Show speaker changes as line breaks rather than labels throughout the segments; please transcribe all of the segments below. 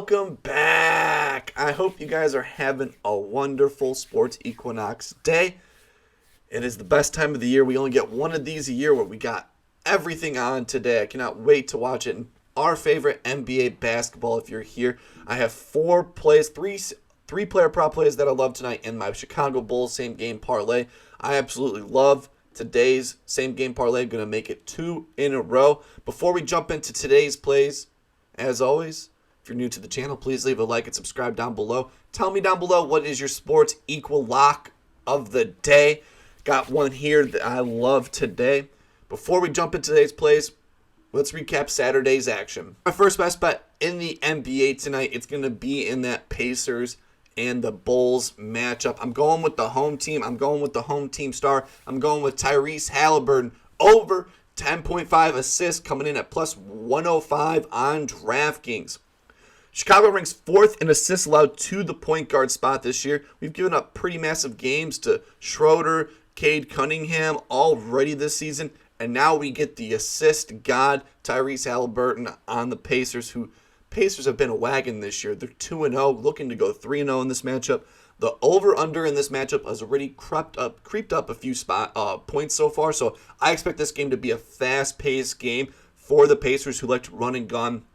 welcome back. I hope you guys are having a wonderful sports equinox day. It is the best time of the year. We only get one of these a year where we got everything on today. I cannot wait to watch it. And our favorite NBA basketball, if you're here. I have three player prop plays that I love tonight in my Chicago Bulls same game parlay. I absolutely love today's same game parlay. I'm going to make it 2 in a row. Before we jump into today's plays, as always, if you're new to the channel, please leave a like and subscribe down below. Tell me down below what is your sports equal lock of the day. Got one here that I love today. Before we jump into today's plays, let's recap Saturday's action. My first best bet in the NBA tonight, it's going to be in that Pacers and the Bulls matchup. I'm going with the home team. I'm going with the home team star. I'm going with Tyrese Halliburton over 10.5 assists, coming in at plus 105 on DraftKings. Chicago ranks 4th in assists allowed to the point guard spot this year. We've given up pretty massive games to Schroeder, Cade Cunningham already this season. And now we get the assist god, Tyrese Halliburton, on the Pacers, who Pacers have been a wagon this year. They're 2-0, looking to go 3-0 in this matchup. The over-under in this matchup has already creeped up a few points so far. So I expect this game to be a fast-paced game for the Pacers, who like to run and gun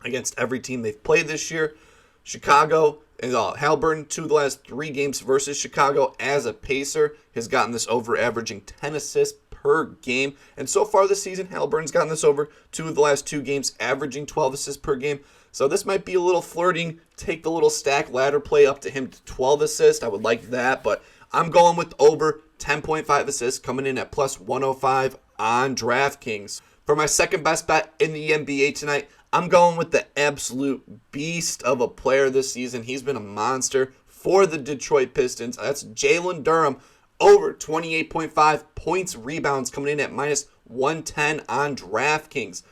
against every team they've played this year. Chicago and Halliburton, 2 of the last 3 games versus Chicago as a Pacer, has gotten this over, averaging 10 assists per game. And so far this season, Halliburton's gotten this over 2 of the last 2 games, averaging 12 assists per game. So this might be a little flirting. Take the little stack ladder play up to him to 12 assists. I would like that, but I'm going with over 10.5 assists, coming in at plus 105 on DraftKings. For my second best bet in the NBA tonight, I'm going with the absolute beast of a player this season. He's been a monster for the Detroit Pistons. That's Jalen Durham, over 28.5 points, rebounds, coming in at minus 110 on DraftKings.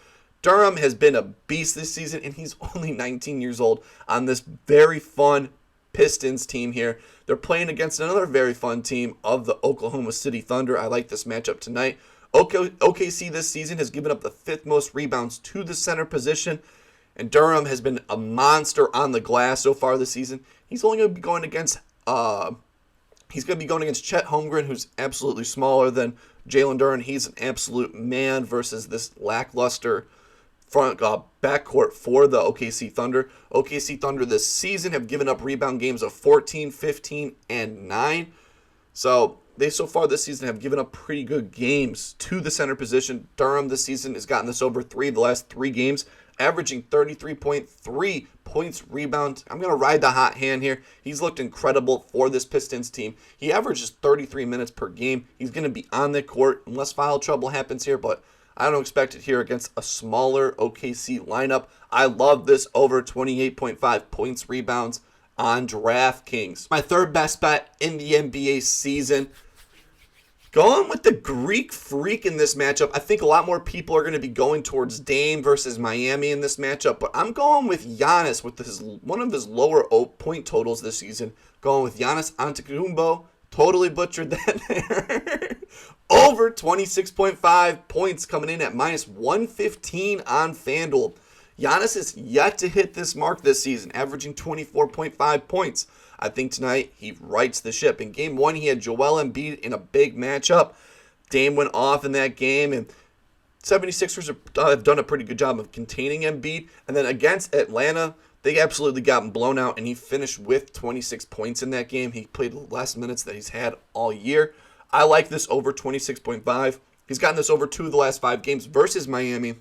Durham has been a beast this season, and he's only 19 years old on this very fun Pistons team here. They're playing against another very fun team of the Oklahoma City Thunder. I like this matchup tonight. OKC this season has given up the 5th most rebounds to the center position, and Durham has been a monster on the glass so far this season. He's only going to be going against Chet Holmgren, who's absolutely smaller than Jalen Durham. He's an absolute man versus this lackluster front backcourt for the OKC Thunder. OKC Thunder this season have given up rebound games of 14, 15, and 9. So they so far this season have given up pretty good games to the center position. Durham this season has gotten this over 3 of the last 3 games, averaging 33.3 points, rebound. I'm going to ride the hot hand here. He's looked incredible for this Pistons team. He averages 33 minutes per game. He's going to be on the court unless foul trouble happens here, but I don't expect it here against a smaller OKC lineup. I love this over 28.5 points, rebounds on DraftKings. My third best bet in the NBA season, going with the Greek Freak in this matchup. I think a lot more people are going to be going towards Dame versus Miami in this matchup, but I'm going with Giannis with one of his lower point totals this season. Going with Giannis Antetokounmpo. Totally butchered that there. Over 26.5 points, coming in at minus 115 on FanDuel. Giannis is yet to hit this mark this season, averaging 24.5 points. I think tonight he rights the ship. In Game 1, he had Joel Embiid in a big matchup. Dame went off in that game, and 76ers have done a pretty good job of containing Embiid. And then against Atlanta, they absolutely got him blown out, and he finished with 26 points in that game. He played less minutes than he's had all year. I like this over 26.5. He's gotten this over 2 of the last 5 games versus Miami.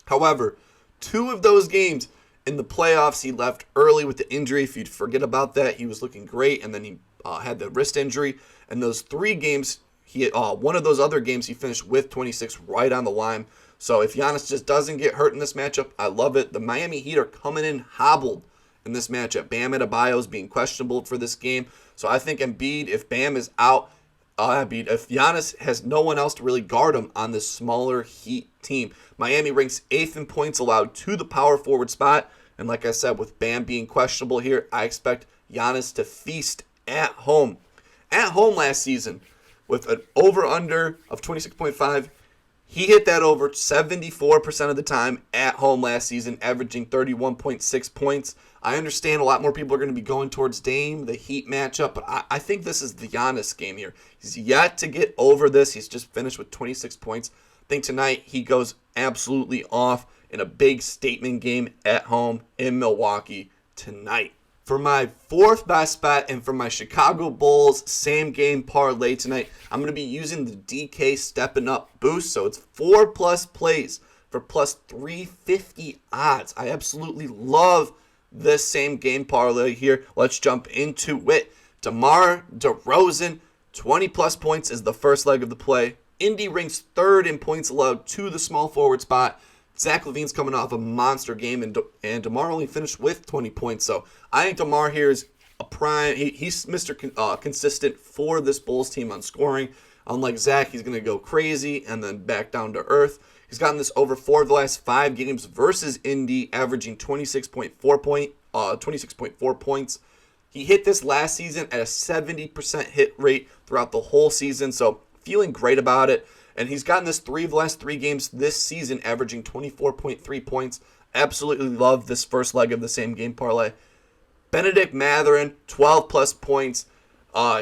However, 2 of those games in the playoffs, he left early with the injury. If you'd forget about that, he was looking great, and then he had the wrist injury. And those 3 games, one of those other games, he finished with 26 right on the line. So if Giannis just doesn't get hurt in this matchup, I love it. The Miami Heat are coming in hobbled in this matchup. Bam Adebayo is being questionable for this game. So I think Embiid, if Bam is out, if Giannis has no one else to really guard him on this smaller Heat team. Miami ranks 8th in points allowed to the power forward spot. And like I said, with Bam being questionable here, I expect Giannis to feast at home. At home last season, with an over-under of 26.5, He hit that over 74% of the time at home last season, averaging 31.6 points. I understand a lot more people are going to be going towards Dame, the Heat matchup, but I think this is the Giannis game here. He's yet to get over this. He's just finished with 26 points. I think tonight he goes absolutely off in a big statement game at home in Milwaukee tonight. For my fourth best bet and for my Chicago Bulls same game parlay tonight, I'm going to be using the DK stepping up boost. So it's 4+ plays for plus 350 odds. I absolutely love this same game parlay here. Let's jump into it. DeMar DeRozan, 20+ points is the first leg of the play. Indy ranks third in points allowed to the small forward spot. Zach LaVine's coming off a monster game, and DeMar only finished with 20 points. So I think DeMar here is a prime. He's Mr. Consistent for this Bulls team on scoring. Unlike Zach, he's going to go crazy and then back down to earth. He's gotten this over 4 of the last 5 games versus Indy, averaging 26.4 points. He hit this last season at a 70% hit rate throughout the whole season, so feeling great about it. And he's gotten this 3 of the last 3 games this season, averaging 24.3 points. Absolutely love this first leg of the same game parlay. Benedict Mathurin, 12+ points.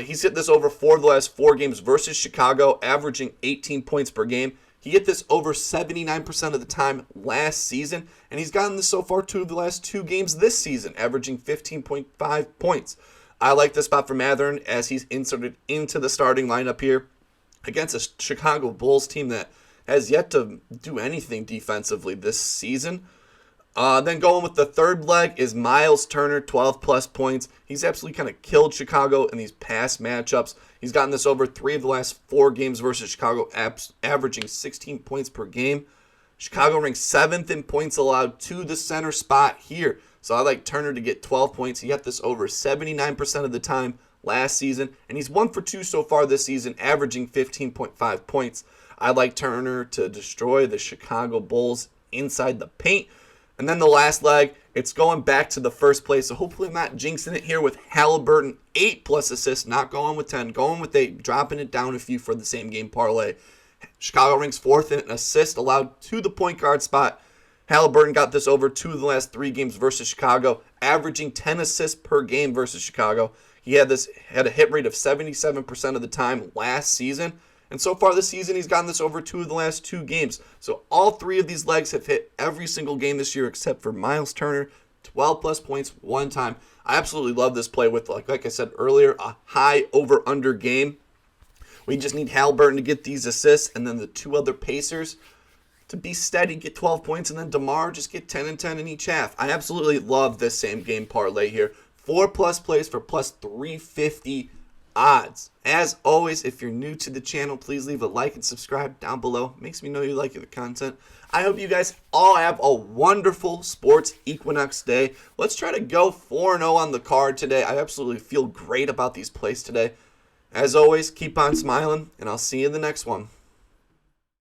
He's hit this over 4 of the last 4 games versus Chicago, averaging 18 points per game. He hit this over 79% of the time last season, and he's gotten this so far 2 of the last 2 games this season, averaging 15.5 points. I like this spot for Mathurin as he's inserted into the starting lineup here against a Chicago Bulls team that has yet to do anything defensively this season. Then going with the third leg is Miles Turner, 12+ points. He's absolutely kind of killed Chicago in these past matchups. He's gotten this over 3 of the last 4 games versus Chicago, averaging 16 points per game. Chicago ranks 7th in points allowed to the center spot here. So I like Turner to get 12 points. He got this over 79% of the time last season, and he's 1 for 2 so far this season, averaging 15.5 points. I like Turner to destroy the Chicago Bulls inside the paint. And then the last leg, it's going back to the first place. So hopefully I'm not jinxing it here with Halliburton, 8+ assists, not going with 10, going with 8, dropping it down a few for the same game parlay. Chicago ranks 4th in assists allowed to the point guard spot. Halliburton got this over 2 of the last 3 games versus Chicago, averaging 10 assists per game versus Chicago. He had a hit rate of 77% of the time last season. And so far this season, he's gotten this over 2 of the last 2 games. So all 3 of these legs have hit every single game this year except for Miles Turner, 12+ points 1 time. I absolutely love this play with, like I said earlier, a high over-under game. We just need Halliburton to get these assists, and then the 2 other Pacers to be steady, get 12 points, and then DeMar just get 10 and 10 in each half. I absolutely love this same game parlay here. 4+ plays for plus 350 odds. As always, if you're new to the channel, please leave a like and subscribe down below. Makes me know you like the content. I hope you guys all have a wonderful sports equinox day. Let's try to go 4-0 on the card today. I absolutely feel great about these plays today. As always, keep on smiling, and I'll see you in the next one.